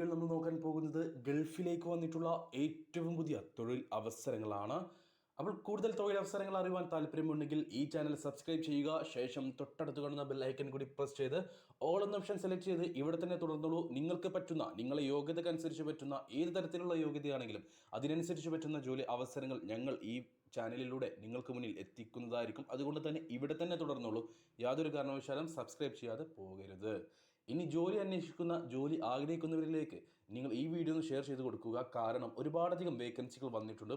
വീഡിയോയിൽ നമ്മൾ നോക്കാൻ പോകുന്നത് ഗൾഫിലേക്ക് വന്നിട്ടുള്ള ഏറ്റവും പുതിയ തൊഴിൽ അവസരങ്ങളാണ്. അപ്പോൾ കൂടുതൽ തൊഴിലവസരങ്ങൾ അറിയുവാൻ താല്പര്യമുണ്ടെങ്കിൽ ഈ ചാനൽ സബ്സ്ക്രൈബ് ചെയ്യുക. ശേഷം തൊട്ടടുത്ത് കാണുന്ന ബെൽ ഐക്കൺ കൂടി പ്രസ് ചെയ്ത് ഓൾ എന്ന ഓപ്ഷൻ സെലക്ട് ചെയ്ത് ഇവിടെ തന്നെ തുടർന്നോളൂ. നിങ്ങൾക്ക് പറ്റുന്ന, നിങ്ങളെ യോഗ്യതക്കനുസരിച്ച് പറ്റുന്ന ഏത് തരത്തിലുള്ള യോഗ്യതയാണെങ്കിലും അതിനനുസരിച്ച് പറ്റുന്ന ജോലി അവസരങ്ങൾ ഞങ്ങൾ ഈ ചാനലിലൂടെ നിങ്ങൾക്ക് മുന്നിൽ എത്തിക്കുന്നതായിരിക്കും. അതുകൊണ്ട് തന്നെ ഇവിടെ തന്നെ തുടർന്നോളൂ. യാതൊരു കാരണവശാലും സബ്സ്ക്രൈബ് ചെയ്യാതെ പോകരുത്. ഇനി ജോലി അന്വേഷിക്കുന്ന, ജോലി ആഗ്രഹിക്കുന്നവരിലേക്ക് നിങ്ങൾ ഈ വീഡിയോ ഒന്ന് ഷെയർ ചെയ്ത് കൊടുക്കുക. കാരണം ഒരുപാടധികം വേക്കൻസികൾ വന്നിട്ടുണ്ട്.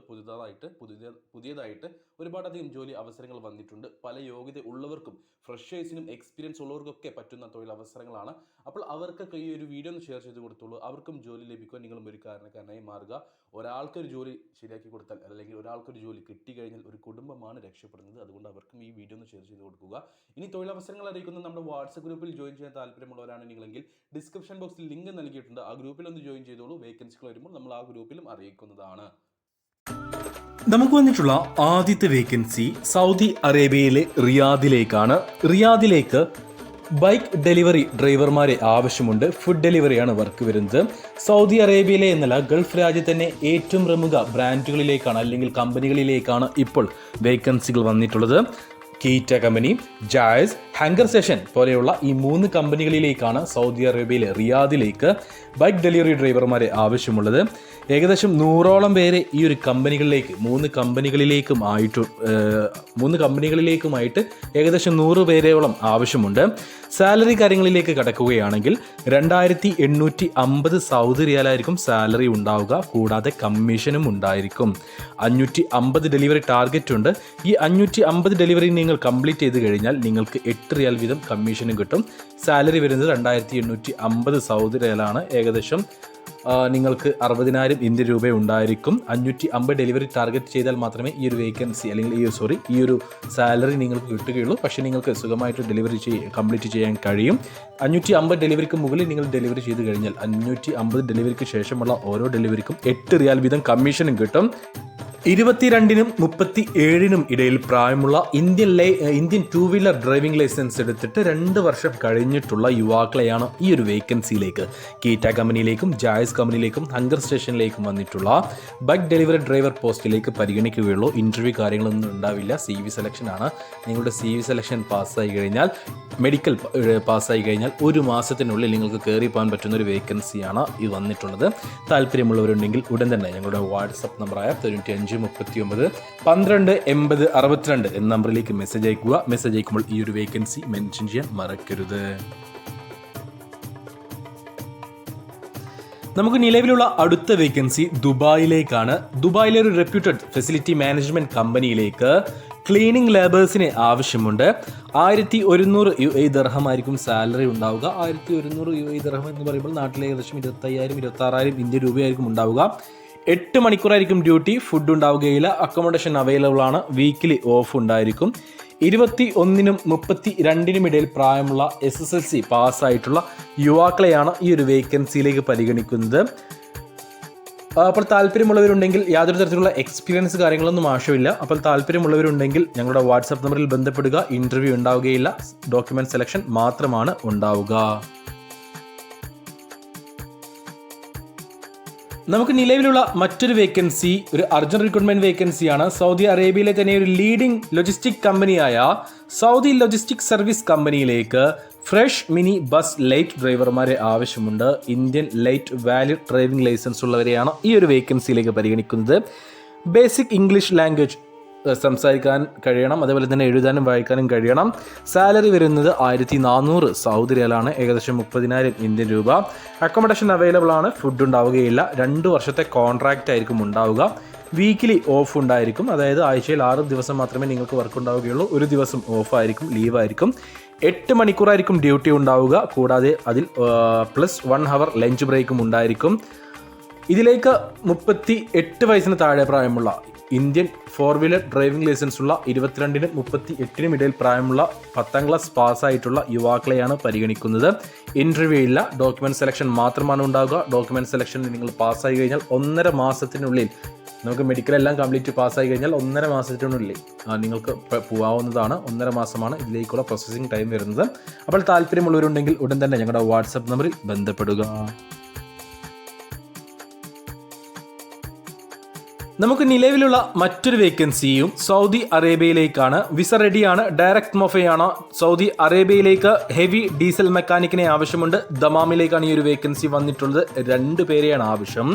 പുതിയതായിട്ട് ഒരുപാടധികം ജോലി അവസരങ്ങൾ വന്നിട്ടുണ്ട്. പല യോഗ്യത ഉള്ളവർക്കും ഫ്രഷേഴ്സിനും എക്സ്പീരിയൻസ് ഉള്ളവർക്കൊക്കെ പറ്റുന്ന തൊഴിലവസരങ്ങളാണ്. അപ്പോൾ അവർക്കൊക്കെ ഈ ഒരു വീഡിയോ ഒന്ന് ഷെയർ ചെയ്ത് കൊടുത്തോളൂ. അവർക്കും ജോലി ലഭിക്കുവാൻ നിങ്ങളും ഒരു കാരണക്കാരനായി മാറുക. ഒരാൾക്കൊരു ജോലി ശരിയാക്കി കൊടുത്താൽ, അല്ലെങ്കിൽ ഒരാൾക്കൊരു ജോലി കിട്ടിക്കഴിഞ്ഞാൽ ഒരു കുടുംബമാണ് രക്ഷപ്പെടുന്നത്. അതുകൊണ്ട് അവർക്കും ഈ വീഡിയോ ഒന്ന് ഷെയർ ചെയ്ത് കൊടുക്കുക. ഇനി തൊഴിലവസരങ്ങൾ അറിയിക്കുന്ന നമ്മുടെ വാട്സ്ആപ്പ് ഗ്രൂപ്പിൽ ജോയിൻ ചെയ്യാൻ താല്പര്യമുള്ളവരാണ് നിങ്ങളെങ്കിൽ ഡിസ്ക്രിപ്ഷൻ ബോക്സിൽ ലിങ്ക് നൽകിയിട്ടുണ്ട്. ആ ഗ്രൂപ്പിൽ ഒന്ന് ജോയിൻ ചെയ്തോളൂ. വേക്കൻസികൾ വരുമ്പോൾ നമ്മൾ ആ ഗ്രൂപ്പിലും അറിയിക്കുന്നതാണ്. നമുക്ക് വന്നിട്ടുള്ള ആദ്യത്തെ വേക്കൻസി സൗദി അറേബ്യയിലെ റിയാദിലേക്കാണ്. റിയാദിലേക്ക് ബൈക്ക് ഡെലിവറി ഡ്രൈവർമാരെ ആവശ്യമുണ്ട്. ഫുഡ് ഡെലിവറിയാണ് വർക്ക് വരുന്നത്. സൗദി അറേബ്യയിലെ എന്നല്ല, ഗൾഫ് രാജ്യത്ത് തന്നെ ഏറ്റവും പ്രമുഖ ബ്രാൻഡുകളിലേക്കാണ് അല്ലെങ്കിൽ കമ്പനികളിലേക്കാണ് ഇപ്പോൾ വേക്കൻസികൾ വന്നിട്ടുള്ളത്. കീറ്റ കമ്പനി, ജായസ്, ഹാങ്കർ സ്റ്റേഷൻ പോലെയുള്ള ഈ 3 കമ്പനികളിലേക്കാണ് സൗദി അറേബ്യയിലെ റിയാദിലേക്ക് ബൈക്ക് ഡെലിവറി ഡ്രൈവർമാരെ ആവശ്യമുള്ളത്. ഏകദേശം 100ഓളം പേരെ ഈ ഒരു കമ്പനികളിലേക്ക്, 3 കമ്പനികളിലേക്കുമായിട്ട് ഏകദേശം 100 പേരോളം ആവശ്യമുണ്ട്. സാലറി കാര്യങ്ങളിലേക്ക് കടക്കുകയാണെങ്കിൽ 2850 സൗദി റിയാലായിരിക്കും സാലറി ഉണ്ടാവുക. കൂടാതെ കമ്മീഷനും ഉണ്ടായിരിക്കും. 550 ഡെലിവറി ടാർഗറ്റ് ഉണ്ട്. ഈ 550 ഡെലിവറി നിങ്ങൾ കംപ്ലീറ്റ് ചെയ്ത് കഴിഞ്ഞാൽ നിങ്ങൾക്ക് 8 റിയാൽ വീതം കമ്മീഷനും കിട്ടും. സാലറി വരുന്നത് 2850 സൗദി റിയാലാണ്. ഏകദേശം നിങ്ങൾക്ക് 60,000 ഇന്ത്യൻ രൂപ ഉണ്ടായിരിക്കും. 550 ഡെലിവറി ടാർഗറ്റ് ചെയ്താൽ മാത്രമേ ഈ ഒരു വേക്കൻസി അല്ലെങ്കിൽ ഈ ഒരു സാലറി നിങ്ങൾക്ക് കിട്ടുകയുള്ളൂ. പക്ഷേ നിങ്ങൾക്ക് സുഖമായിട്ട് കംപ്ലീറ്റ് ചെയ്യാൻ കഴിയും. 550 ഡെലിവറിക്ക് മുകളിൽ നിങ്ങൾ ഡെലിവറി ചെയ്ത് കഴിഞ്ഞാൽ 550 ഡെലിവറിക്ക് ശേഷമുള്ള ഓരോ ഡെലിവറിക്കും 8 റിയാൽ വീതം കമ്മീഷനും കിട്ടും. 22നും 37നും ഇടയിൽ പ്രായമുള്ള ഇന്ത്യൻ 2 വീലർ ഡ്രൈവിംഗ് ലൈസൻസ് എടുത്തിട്ട് 2 വർഷം കഴിഞ്ഞിട്ടുള്ള യുവാക്കളെയാണ് ഈ ഒരു വേക്കൻസിയിലേക്ക്, കീറ്റ കമ്പനിയിലേക്കും ജായസ് കമ്പനിയിലേക്കും ഹങ്കർ സ്റ്റേഷനിലേക്കും വന്നിട്ടുള്ള ബൈക്ക് ഡെലിവറി ഡ്രൈവർ പോസ്റ്റിലേക്ക് പരിഗണിക്കുകയുള്ളൂ. ഇൻ്റർവ്യൂ കാര്യങ്ങളൊന്നും ഉണ്ടാവില്ല. CV സെലക്ഷൻ ആണ്. നിങ്ങളുടെ CV സെലക്ഷൻ പാസ്സായി കഴിഞ്ഞാൽ, മെഡിക്കൽ പാസ്സായി കഴിഞ്ഞാൽ 1 മാസത്തിനുള്ളിൽ നിങ്ങൾക്ക് കയറി പോകാൻ പറ്റുന്ന ഒരു വേക്കൻസിയാണ് ഈ വന്നിട്ടുള്ളത്. താല്പര്യമുള്ളവരുണ്ടെങ്കിൽ ഉടൻ തന്നെ ഞങ്ങളുടെ വാട്സപ്പ് നമ്പറായ 9539128062 എന്ന നമ്പറിലേക്ക് മെസ്സേജ് അയക്കുക. മെസ്സേജ് അയക്കുമ്പോൾ ഈ ഒരു വേക്കൻസി മെൻഷൻ ചെയ്യാൻ മറക്കരുത്. നമുക്ക് നിലവിലുള്ള അടുത്ത വേക്കൻസി ദുബായിലേക്കാണ്. ദുബായിലെ ഒരു റെപ്യൂട്ടഡ് ഫെസിലിറ്റി മാനേജ്മെന്റ് കമ്പനിയിലേക്ക് ക്ലീനിങ് ലേബേഴ്സിനെ ആവശ്യമുണ്ട്. 1100 UAE ദിർഹം ആയിരിക്കും സാലറി ഉണ്ടാവുക. 1100 UAE ദിർഹം എന്ന് പറയുമ്പോൾ നാട്ടിലെ ഏകദേശം 25,000-26,000 ഇന്ത്യൻ രൂപയായിരിക്കും ഉണ്ടാവുക. 8 മണിക്കൂറായിരിക്കും ഡ്യൂട്ടി. ഫുഡ് ഉണ്ടാവുകയില്ല. അക്കോമഡേഷൻ അവൈലബിൾ ആണ്. വീക്കിലി ഓഫ് ഉണ്ടായിരിക്കും. 21നും 32നും ഇടയിൽ പ്രായമുള്ള SSLC പാസ്സായിട്ടുള്ള യുവാക്കളെയാണ് ഈ ഒരു വേക്കൻസിയിലേക്ക് പരിഗണിക്കുന്നത്. അപ്പോൾ താല്പര്യമുള്ളവരുണ്ടെങ്കിൽ, യാതൊരു തരത്തിലുള്ള എക്സ്പീരിയൻസ് കാര്യങ്ങളൊന്നും ആവശ്യമില്ല. അപ്പോൾ താല്പര്യമുള്ളവരുണ്ടെങ്കിൽ ഞങ്ങളുടെ വാട്സാപ്പ് നമ്പറിൽ ബന്ധപ്പെടുക. ഇൻ്റർവ്യൂ ഉണ്ടാവുകയില്ല. ഡോക്യുമെന്റ് സെലക്ഷൻ മാത്രമാണ് ഉണ്ടാവുക. നമുക്ക് നിലവിലുള്ള മറ്റൊരു വേക്കൻസി ഒരു അർജന്റ് റിക്രൂട്ട്മെന്റ് വേക്കൻസിയാണ്. സൗദി അറേബ്യയിലെ തന്നെ ഒരു ലീഡിംഗ് ലോജിസ്റ്റിക് കമ്പനിയായ സൗദി ലോജിസ്റ്റിക് സർവീസ് കമ്പനിയിലേക്ക് ഫ്രഷ് മിനി ബസ് ലൈറ്റ് ഡ്രൈവർമാരെ ആവശ്യമുണ്ട്. Indian light valid driving licence ഉള്ളവരെയാണ് ഈ ഒരു വേക്കൻസിയിലേക്ക് പരിഗണിക്കുന്നത്. ബേസിക് ഇംഗ്ലീഷ് ലാംഗ്വേജ് സംസാരിക്കാൻ കഴിയണം. അതേപോലെ തന്നെ എഴുതാനും വായിക്കാനും കഴിയണം. സാലറി വരുന്നത് 1400 സൗദി റിയാലാണ്. ഏകദേശം 30,000 ഇന്ത്യൻ രൂപ. അക്കോമഡേഷൻ അവൈലബിൾ ആണ്. ഫുഡ് ഉണ്ടാവുകയില്ല. 2 വർഷത്തെ കോൺട്രാക്റ്റ് ആയിരിക്കും ഉണ്ടാവുക. വീക്കിലി ഓഫ് ഉണ്ടായിരിക്കും. അതായത് ആഴ്ചയിൽ 6 ദിവസം മാത്രമേ നിങ്ങൾക്ക് വർക്ക് ഉണ്ടാവുകയുള്ളൂ. 1 ദിവസം ഓഫായിരിക്കും, ലീവായിരിക്കും. 8 മണിക്കൂറായിരിക്കും ഡ്യൂട്ടി ഉണ്ടാവുക. കൂടാതെ അതിൽ +1 അവർ ലഞ്ച് ബ്രേക്കും ഉണ്ടായിരിക്കും. ഇതിലേക്ക് 38 വയസ്സിന് താഴെ പ്രായമുള്ള ഇന്ത്യൻ 4 വീലർ ഡ്രൈവിംഗ് ലൈസൻസ് ഉള്ള 22നും 38നും ഇടയിൽ പ്രായമുള്ള 10ാം ക്ലാസ് പാസ്സായിട്ടുള്ള യുവാക്കളെയാണ് പരിഗണിക്കുന്നത്. ഇൻ്റർവ്യൂ ഇല്ല. ഡോക്യുമെന്റ് സെലക്ഷൻ മാത്രമാണ് ഉണ്ടാവുക. ഡോക്യുമെന്റ് സെലക്ഷൻ നിങ്ങൾ പാസ്സായി കഴിഞ്ഞാൽ 1.5 മാസത്തിനുള്ളിൽ, നമുക്ക് മെഡിക്കലെല്ലാം കംപ്ലീറ്റ് പാസ്സായി കഴിഞ്ഞാൽ 1.5 മാസത്തിനുള്ളിൽ നിങ്ങൾക്ക് പോകാവുന്നതാണ്. 1.5 മാസമാണ് ഇതിലേക്കുള്ള പ്രോസസ്സിംഗ് ടൈം വരുന്നത്. അപ്പോൾ താല്പര്യമുള്ളവരുണ്ടെങ്കിൽ ഉടൻ തന്നെ ഞങ്ങളുടെ വാട്സപ്പ് നമ്പറിൽ ബന്ധപ്പെടുക. നമുക്ക് നിലവിലുള്ള മറ്റൊരു വേക്കൻസിയും സൗദി അറേബ്യയിലേക്കാണ്. വിസ റെഡിയാണ്, ഡയറക്റ്റ് മൊഫയാണ്. സൗദി അറേബ്യയിലേക്ക് ഹെവി ഡീസൽ മെക്കാനിക്കിനെ ആവശ്യമുണ്ട്. ദമാമിലേക്കാണ് ഈ ഒരു വേക്കൻസി വന്നിട്ടുള്ളത്. 2 പേരെയാണ് ആവശ്യം.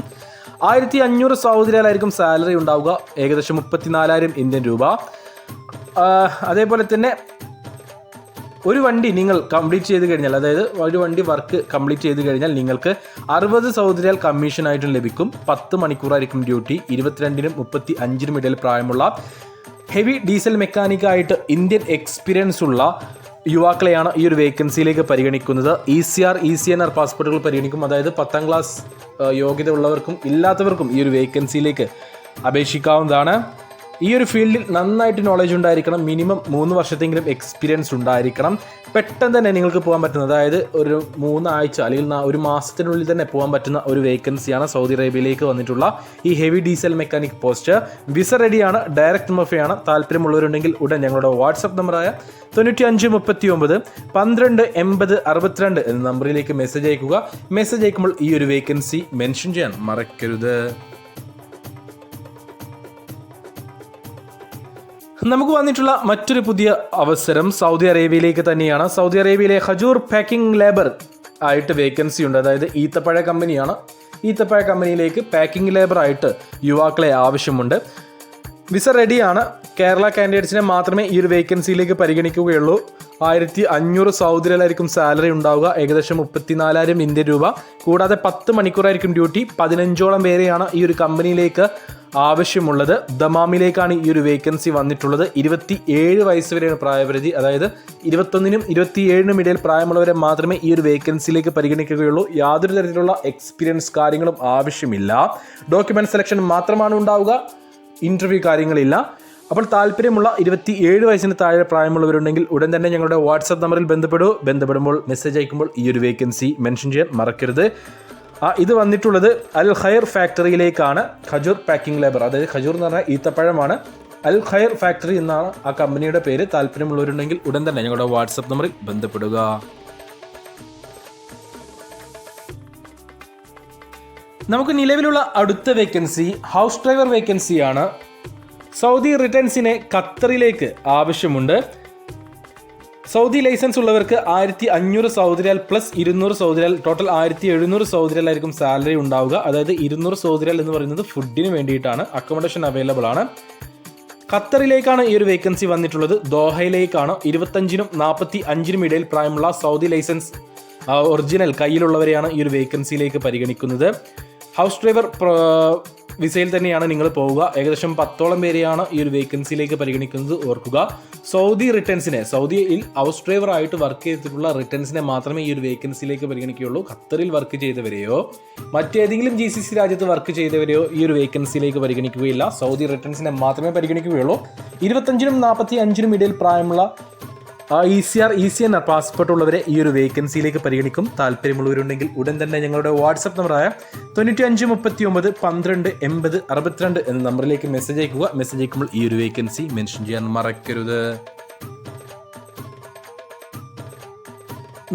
1500 സൗദി റിയാലായിരിക്കും സാലറി ഉണ്ടാവുക, ഏകദേശം 34,000 ഇന്ത്യൻ രൂപ. അതേപോലെ തന്നെ ഒരു വണ്ടി നിങ്ങൾ കംപ്ലീറ്റ് ചെയ്ത് കഴിഞ്ഞാൽ, അതായത് ഒരു വണ്ടി വർക്ക് കംപ്ലീറ്റ് ചെയ്ത് കഴിഞ്ഞാൽ നിങ്ങൾക്ക് 60 സൗദി റിയാൽ കമ്മീഷനായിട്ടും ലഭിക്കും. 10 മണിക്കൂറായിരിക്കും ഡ്യൂട്ടി. 22-നും 35-നും ഇടയിൽ പ്രായമുള്ള ഹെവി ഡീസൽ മെക്കാനിക്കായിട്ട് ഇന്ത്യൻ എക്സ്പീരിയൻസ് ഉള്ള യുവാക്കളെയാണ് ഈ ഒരു വേക്കൻസിയിലേക്ക് പരിഗണിക്കുന്നത്. ECR, ECNR പാസ്പോർട്ടുകൾ പരിഗണിക്കും. അതായത് 10ാം ക്ലാസ് യോഗ്യത ഉള്ളവർക്കും ഇല്ലാത്തവർക്കും ഈ ഒരു വേക്കൻസിയിലേക്ക് അപേക്ഷിക്കാവുന്നതാണ്. ഈ ഒരു ഫീൽഡിൽ നന്നായിട്ട് നോളജ് ഉണ്ടായിരിക്കണം. മിനിമം 3 വർഷത്തെങ്കിലും എക്സ്പീരിയൻസ് ഉണ്ടായിരിക്കണം. പെട്ടെന്ന് തന്നെ നിങ്ങൾക്ക് പോകാൻ പറ്റുന്ന, അതായത് ഒരു 3 ആഴ്ച അല്ലെങ്കിൽ 1 മാസത്തിനുള്ളിൽ തന്നെ പോകാൻ പറ്റുന്ന ഒരു വേക്കൻസിയാണ് സൗദി അറേബ്യയിലേക്ക് വന്നിട്ടുള്ള ഈ heavy diesel mechanic post. Visa റെഡിയാണ്, ഡയറക്റ്റ് മൊഫയാണ്. താല്പര്യമുള്ളവരുണ്ടെങ്കിൽ ഉടൻ ഞങ്ങളുടെ വാട്സപ്പ് നമ്പറായ 9539 12 80 62 എന്ന നമ്പറിലേക്ക് മെസ്സേജ് അയക്കുക. മെസ്സേജ് അയക്കുമ്പോൾ ഈ ഒരു വേക്കൻസി മെൻഷൻ ചെയ്യാൻ മറക്കരുത്. നമുക്ക് വന്നിട്ടുള്ള മറ്റൊരു പുതിയ അവസരം സൗദി അറേബ്യയിലേക്ക് തന്നെയാണ്. സൗദി അറേബ്യയിലെ ഖജൂർ പാക്കിംഗ് ലേബർ ആയിട്ട് വേക്കൻസി ഉണ്ട്. അതായത് ഈത്തപ്പഴ കമ്പനിയാണ്. ഈത്തപ്പഴ കമ്പനിയിലേക്ക് പാക്കിംഗ് ലേബർ ആയിട്ട് യുവാക്കളെ ആവശ്യമുണ്ട്. വിസ റെഡിയാണ്. കേരള കാൻഡിഡേറ്റ്സിനെ മാത്രമേ ഈ ഒരു വേക്കൻസിയിലേക്ക് പരിഗണിക്കുകയുള്ളൂ. 1500 സൗദി റിയാലായിരിക്കും സാലറി ഉണ്ടാവുക, ഏകദേശം 34,000 ഇന്ത്യൻ രൂപ. കൂടാതെ 10 മണിക്കൂറായിരിക്കും ഡ്യൂട്ടി. 15ഓളം പേരെയാണ് ഈ ഒരു കമ്പനിയിലേക്ക് ആവശ്യമുള്ളത്. ദമാമിലേക്കാണ് ഈ ഒരു വേക്കൻസി വന്നിട്ടുള്ളത്. 27 വയസ്സ് വരെയാണ് പ്രായപരിധി. അതായത് 21-നും 27-നും ഇടയിൽ പ്രായമുള്ളവരെ മാത്രമേ ഈ ഒരു വേക്കൻസിയിലേക്ക് പരിഗണിക്കുകയുള്ളൂ. യാതൊരു തരത്തിലുള്ള എക്സ്പീരിയൻസ് കാര്യങ്ങളും ആവശ്യമില്ല. ഡോക്യുമെന്റ് സെലക്ഷൻ മാത്രമാണ് ഉണ്ടാവുക, ഇൻ്റർവ്യൂ കാര്യങ്ങളില്ല. അപ്പോൾ താല്പര്യമുള്ള 27 വയസ്സിന് താഴെ പ്രായമുള്ളവരുണ്ടെങ്കിൽ ഉടൻ തന്നെ ഞങ്ങളുടെ വാട്സപ്പ് നമ്പറിൽ ബന്ധപ്പെടുമ്പോൾ മെസ്സേജ് അയക്കുമ്പോൾ ഈ ഒരു വേക്കൻസി മെൻഷൻ ചെയ്യാൻ മറക്കരുത്. ഇത് വന്നിട്ടുള്ളത് അൽ ഖൈർ ഫാക്ടറിയിലേക്കാണ്. ഖജൂർ പാക്കിംഗ് ലേബർ, അതായത് ഖജൂർ എന്ന് പറഞ്ഞാൽ ഈത്തപ്പഴമാണ്. അൽ ഖൈർ ഫാക്ടറി എന്നാണ് ആ കമ്പനിയുടെ പേര്. താല്പര്യമുള്ളവരുണ്ടെങ്കിൽ ഉടൻ തന്നെ ഞങ്ങളുടെ വാട്സപ്പ് നമ്പറിൽ ബന്ധപ്പെടുക. നമുക്ക് നിലവിലുള്ള അടുത്ത വേക്കൻസി ഹൗസ് ഡ്രൈവർ വേക്കൻസിയാണ്. സൗദി റിട്ടേൺസിനെ ഖത്തറിലേക്ക് ആവശ്യമുണ്ട്. സൗദി ലൈസൻസ് ഉള്ളവർക്ക് 1500 സൗദി റിയാൽ പ്ലസ് 200 സൗദി റിയാൽ, ടോട്ടൽ 1700 സൗദി റിയാൽ ആയിരിക്കും സാലറി ഉണ്ടാവുക. അതായത് 200 സൗദി റിയാൽ എന്ന് പറയുന്നത് ഫുഡിന് വേണ്ടിയിട്ടാണ്. അക്കോമഡേഷൻ അവൈലബിൾ ആണ്. ഖത്തറിലേക്കാണ് ഈ ഒരു വേക്കൻസി വന്നിട്ടുള്ളത്. ദോഹയിലേക്കാണ്. 25-നും 45-നും ഇടയിൽ പ്രായമുള്ള സൗദി ലൈസൻസ് ഒറിജിനൽ കയ്യിലുള്ളവരെയാണ് ഈ ഒരു വേക്കൻസിയിലേക്ക് പരിഗണിക്കുന്നത്. ഹൗസ് ഡ്രൈവർ വിസയിൽ തന്നെയാണ് നിങ്ങൾ പോവുക. ഏകദേശം 10ഓളം പേരെയാണ് ഈ ഒരു വേക്കൻസിയിലേക്ക് പരിഗണിക്കുന്നത്. ഓർക്കുക, സൗദി റിട്ടേൺസിനെ, സൗദിയിൽ ഹൗസ് ഡ്രൈവർ ആയിട്ട് വർക്ക് ചെയ്തിട്ടുള്ള റിട്ടേൺസിനെ മാത്രമേ ഈ ഒരു വേക്കൻസിയിലേക്ക് പരിഗണിക്കുകയുള്ളൂ. ഖത്തറിൽ വർക്ക് ചെയ്തവരെയോ മറ്റേതെങ്കിലും GCC രാജ്യത്ത് വർക്ക് ചെയ്തവരെയോ ഈ ഒരു വേക്കൻസിയിലേക്ക് പരിഗണിക്കുകയില്ല. സൗദി റിട്ടേൺസിനെ മാത്രമേ പരിഗണിക്കുകയുള്ളൂ. 25-നും 45-നും ഇടയിൽ പ്രായമുള്ള ECR, ECNR പാസ്പോർട്ട് ഉള്ളവരെ ഈ ഒരു വേക്കൻസിയിലേക്ക് പരിഗണിക്കും. താല്പര്യമുള്ളവരുണ്ടെങ്കിൽ ഉടൻ തന്നെ ഞങ്ങളുടെ വാട്സപ്പ് നമ്പറായ 9539 12 80 62 എന്ന നമ്പറിലേക്ക് മെസ്സേജ് അയക്കുക. മെസ്സേജ് അയക്കുമ്പോൾ ഈ ഒരു വേക്കൻസി മെൻഷൻ ചെയ്യാൻ മറക്കരുത്.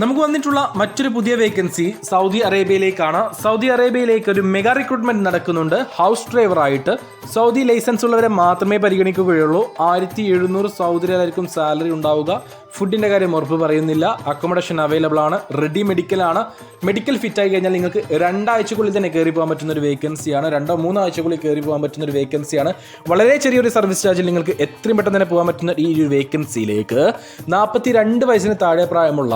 നമുക്ക് വന്നിട്ടുള്ള മറ്റൊരു പുതിയ വേക്കൻസി സൗദി അറേബ്യയിലേക്കാണ്. സൗദി അറേബ്യയിലേക്ക് ഒരു മെഗാ റിക്രൂട്ട്മെന്റ് നടക്കുന്നുണ്ട്. ഹൗസ് ഡ്രൈവർ ആയിട്ട് സൗദി ലൈസൻസ് ഉള്ളവരെ മാത്രമേ പരിഗണിക്കുകയുള്ളൂ. 1700 സൗദി റിയാലായിരിക്കും സാലറി ഉണ്ടാവുക. ഫുഡിന്റെ കാര്യം ഉറപ്പ് പറയുന്നില്ല. അക്കോമഡേഷൻ അവൈലബിൾ ആണ്. റെഡി മെഡിക്കൽ ആണ്. മെഡിക്കൽ ഫിറ്റ് ആയി കഴിഞ്ഞാൽ നിങ്ങൾക്ക് 2 ആഴ്ചക്കുള്ളിൽ തന്നെ കയറി പോകാൻ പറ്റുന്ന ഒരു വേക്കൻസിയാണ്. 2-3 ആഴ്ചക്കുള്ളിൽ കയറി പോകാൻ പറ്റുന്ന ഒരു വേക്കൻസിയാണ്. വളരെ ചെറിയൊരു സർവീസ് ചാർജിൽ നിങ്ങൾക്ക് എത്രയും പെട്ടെന്ന് തന്നെ പോകാൻ പറ്റുന്ന ഈ ഒരു വേക്കൻസിയിലേക്ക് 42 വയസ്സിന് താഴെ പ്രായമുള്ള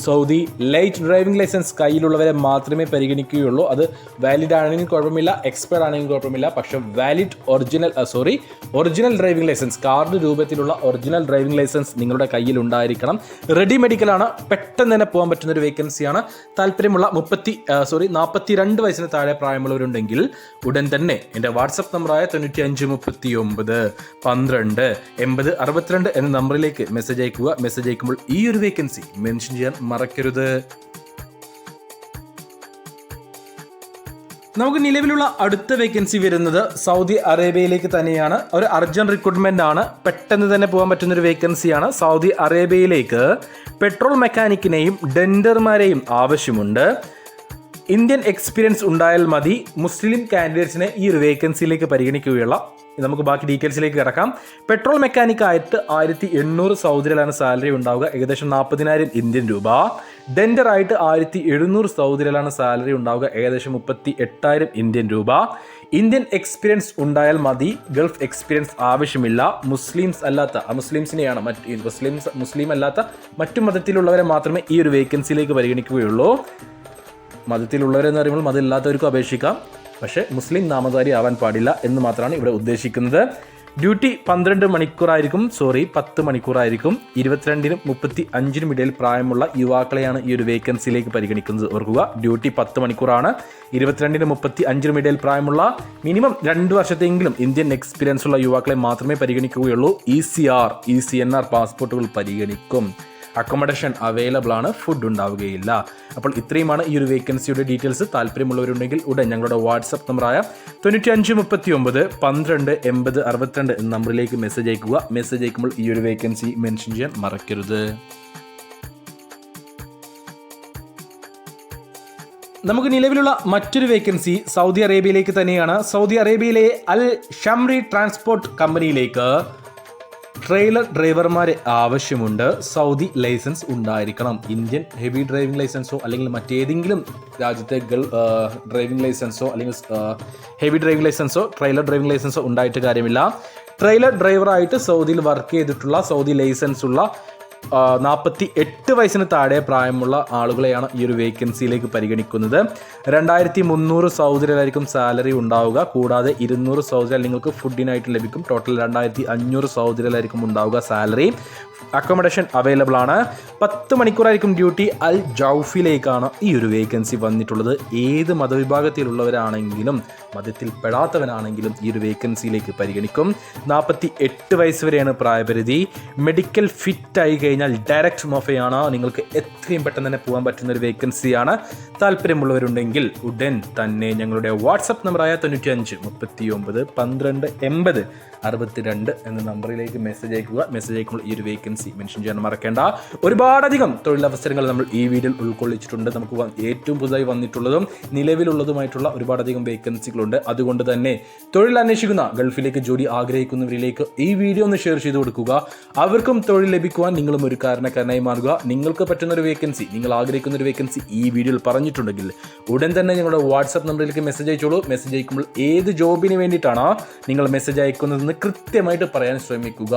സൗദി ലൈറ്റ് ഡ്രൈവിംഗ് ലൈസൻസ് കയ്യിലുള്ളവരെ മാത്രമേ പരിഗണിക്കുകയുള്ളൂ. അത് വാലിഡ് ആണെങ്കിൽ കുഴപ്പമില്ല, എക്സ്പയർഡ് ആണെങ്കിൽ കുഴപ്പമില്ല. പക്ഷെ valid original driving licence, card രൂപത്തിലുള്ള ഒറിജിനൽ ഡ്രൈവിംഗ് ലൈസൻസ് നിങ്ങളുടെ കയ്യിൽ ഉണ്ടായിരിക്കണം. റെഡി മെഡിക്കലാണ്. പെട്ടെന്ന് തന്നെ പോകാൻ പറ്റുന്ന ഒരു വേക്കൻസിയാണ്. താല്പര്യമുള്ള 42 വയസ്സിന് താഴെ പ്രായമുള്ളവരുണ്ടെങ്കിൽ ഉടൻ തന്നെ എൻ്റെ വാട്സപ്പ് നമ്പറായ 9539 12 80 62 എന്ന നമ്പറിലേക്ക് മെസ്സേജ് അയക്കുക. മെസ്സേജ് അയക്കുമ്പോൾ ഈ ഒരു വേക്കൻസി മെൻഷൻ ചെയ്യാൻ മറക്കരുത്. നമുക്ക് നിലവിലുള്ള അടുത്ത വേക്കൻസി വരുന്നത് സൗദി അറേബ്യയിലേക്ക് തന്നെയാണ്. ഒരു അർജന്റ് റിക്രൂട്ട്മെന്റ് ആണ്. പെട്ടെന്ന് തന്നെ പോകാൻ പറ്റുന്ന ഒരു വേക്കൻസിയാണ്. സൗദി അറേബ്യയിലേക്ക് പെട്രോൾ മെക്കാനിക്കിനെയും ഡെൻഡർമാരെയും ആവശ്യമുണ്ട്. ഇന്ത്യൻ എക്സ്പീരിയൻസ് ഉണ്ടായാൽ മതി. മുസ്ലിം കാൻഡിഡേറ്റ്സിനെ ഈ ഒരു വേക്കൻസിയിലേക്ക് പരിഗണിക്കുകയുള്ള. നമുക്ക് ബാക്കി ഡീറ്റെയിൽസിലേക്ക് കിടക്കാം. പെട്രോൾ മെക്കാനിക് ആയിട്ട് 1800 സൗദി റിയാലാണ് സാലറി ഉണ്ടാവുക, ഏകദേശം 40,000 ഇന്ത്യൻ രൂപ. ഡെൻഡർ ആയിട്ട് 1700 സൗദി റിയാലാണ് സാലറി ഉണ്ടാവുക, ഏകദേശം 38,000 ഇന്ത്യൻ രൂപ. ഇന്ത്യൻ എക്സ്പീരിയൻസ് ഉണ്ടായാൽ മതി, ഗൾഫ് എക്സ്പീരിയൻസ് ആവശ്യമില്ല. മുസ്ലിംസിനെയാണ് മുസ്ലിം അല്ലാത്ത മറ്റു മതത്തിലുള്ളവരെ മാത്രമേ ഈ ഒരു വേക്കൻസിയിലേക്ക് പരിഗണിക്കുകയുള്ളൂ. മതത്തിലുള്ളവരെന്ന് പറയുമ്പോൾ മതമില്ലാത്തവർക്കും അപേക്ഷിക്കാം, പക്ഷേ മുസ്ലിം നാമധാരി ആവാൻ പാടില്ല എന്ന് മാത്രമാണ് ഇവിടെ ഉദ്ദേശിക്കുന്നത്. ഡ്യൂട്ടി 10 മണിക്കൂറായിരിക്കും. 22-നും 35-നും ഇടയിൽ പ്രായമുള്ള യുവാക്കളെയാണ് ഈ ഒരു വേക്കൻസിയിലേക്ക് പരിഗണിക്കുന്നത്. ഓർക്കുക, ഡ്യൂട്ടി 10 മണിക്കൂറാണ്. 22-നും 35-നും ഇടയിൽ പ്രായമുള്ള മിനിമം 2 വർഷത്തെങ്കിലും ഇന്ത്യൻ എക്സ്പീരിയൻസ് ഉള്ള യുവാക്കളെ മാത്രമേ പരിഗണിക്കുകയുള്ളൂ. ECNR പാസ്പോർട്ടുകൾ പരിഗണിക്കും. അക്കോമഡേഷൻ അവൈലബിൾ ആണ്, ഫുഡ് ഉണ്ടാവുകയില്ല. അപ്പോൾ ഇത്രയുമാണ് ഈ ഒരു വേക്കൻസിയുടെ ഡീറ്റെയിൽസ്. താല്പര്യമുള്ളവരുണ്ടെങ്കിൽ ഉടൻ ഞങ്ങളുടെ വാട്സപ്പ് നമ്പറായ 9539 12 80 62 എന്ന നമ്പറിലേക്ക് മെസ്സേജ് അയക്കുക. മെസ്സേജ് അയക്കുമ്പോൾ ഈ ഒരു വേക്കൻസി മെൻഷൻ ചെയ്യാൻ മറക്കരുത്. നമുക്ക് നിലവിലുള്ള മറ്റൊരു വേക്കൻസി സൗദി അറേബ്യയിലേക്ക് തന്നെയാണ്. സൗദി അറേബ്യയിലെ അൽ ഷംറി ട്രാൻസ്പോർട്ട് കമ്പനിയിലേക്ക് ട്രെയിലർ ഡ്രൈവർമാരെ ആവശ്യമുണ്ട്. സൗദി ലൈസൻസ് ഉണ്ടായിരിക്കണം. ഇന്ത്യൻ ഹെവി ഡ്രൈവിംഗ് ലൈസൻസോ അല്ലെങ്കിൽ മറ്റേതെങ്കിലും രാജ്യത്തെ ഡ്രൈവിംഗ് ലൈസൻസോ അല്ലെങ്കിൽ ഹെവി ഡ്രൈവിംഗ് ലൈസൻസോ ട്രെയിലർ ഡ്രൈവിംഗ് ലൈസൻസോ ഉണ്ടായിട്ട് കാര്യമില്ല. ട്രെയിലർ ഡ്രൈവറായിട്ട് സൗദിയിൽ വർക്ക് ചെയ്തിട്ടുള്ള, സൗദി ലൈസൻസ് ഉള്ള 48 വയസ്സിന് താഴെ പ്രായമുള്ള ആളുകളെയാണ് ഈ ഒരു വേക്കൻസിയിലേക്ക് പരിഗണിക്കുന്നത്. 2300 സൗദി റിയാലായിരിക്കും സാലറി ഉണ്ടാവുക. കൂടാതെ 200 സൗദി റിയാൽ നിങ്ങൾക്ക് ഫുഡിനായിട്ട് ലഭിക്കും. ടോട്ടൽ 2500 സൗദി റിയാലായിരിക്കും ഉണ്ടാവുക സാലറി. അക്കോമഡേഷൻ അവൈലബിൾ ആണ്. 10 മണിക്കൂറായിരിക്കും ഡ്യൂട്ടി. അൽ ജൗഫിലേക്കാണ് ഈ ഒരു വേക്കൻസി വന്നിട്ടുള്ളത്. ഏത് മതവിഭാഗത്തിലുള്ളവരാണെങ്കിലും മതത്തിൽ പെടാത്തവനാണെങ്കിലും ഈ ഒരു വേക്കൻസിയിലേക്ക് പരിഗണിക്കും. 48 വയസ്സ് വരെയാണ് പ്രായപരിധി. മെഡിക്കൽ ഫിറ്റായി കഴിഞ്ഞാൽ ഡയറക്റ്റ് മൊഫയാണ്. നിങ്ങൾക്ക് എത്രയും പെട്ടെന്ന് തന്നെ പോകാൻ പറ്റുന്ന ഒരു വേക്കൻസിയാണ്. താല്പര്യമുള്ളവരുണ്ടെങ്കിൽ ഉടൻ തന്നെ ഞങ്ങളുടെ വാട്സപ്പ് നമ്പറായ 95 39 12 80 62 എന്ന നമ്പറിലേക്ക് മെസ്സേജ് അയക്കുക. മെസ്സേജ് അയക്കുമ്പോൾ ഈ ഒരു വേക്കൻസി മെൻഷൻ ചെയ്യാൻ മറക്കേണ്ട. ഒരുപാടധികം തൊഴിലവസരങ്ങൾ നമ്മൾ ഈ വീഡിയോയിൽ ഉൾക്കൊള്ളിച്ചിട്ടുണ്ട്. നമുക്ക് ഏറ്റവും പുതുതായി വന്നിട്ടുള്ളതും നിലവിലുള്ളതുമായിട്ടുള്ള ഒരുപാടധികം വേക്കൻസികളുണ്ട്. അതുകൊണ്ട് തന്നെ തൊഴിൽ അന്വേഷിക്കുന്ന, ഗൾഫിലേക്ക് ജോലി ആഗ്രഹിക്കുന്നവരിലേക്ക് ഈ വീഡിയോ ഒന്ന് ഷെയർ ചെയ്ത് കൊടുക്കുക. അവർക്കും തൊഴിൽ ലഭിക്കുവാൻ നിങ്ങളും ഒരു കാരണക്കാരനായി മാറുക. നിങ്ങൾക്ക് പറ്റുന്ന ഒരു വേക്കൻസി, നിങ്ങൾ ആഗ്രഹിക്കുന്ന ഒരു വേക്കൻസി ഈ വീഡിയോയിൽ പറഞ്ഞിട്ടുണ്ടെങ്കിൽ ഉടൻ തന്നെ ഞങ്ങളുടെ വാട്സപ്പ് നമ്പറിലേക്ക് മെസ്സേജ് അയച്ചോളൂ. മെസ്സേജ് അയക്കുമ്പോൾ ഏത് ജോബിന് വേണ്ടിയിട്ടാണ് നിങ്ങൾ മെസ്സേജ് അയക്കുന്നതെന്ന് കൃത്യമായിട്ട് പറയാൻ ശ്രമിക്കുക.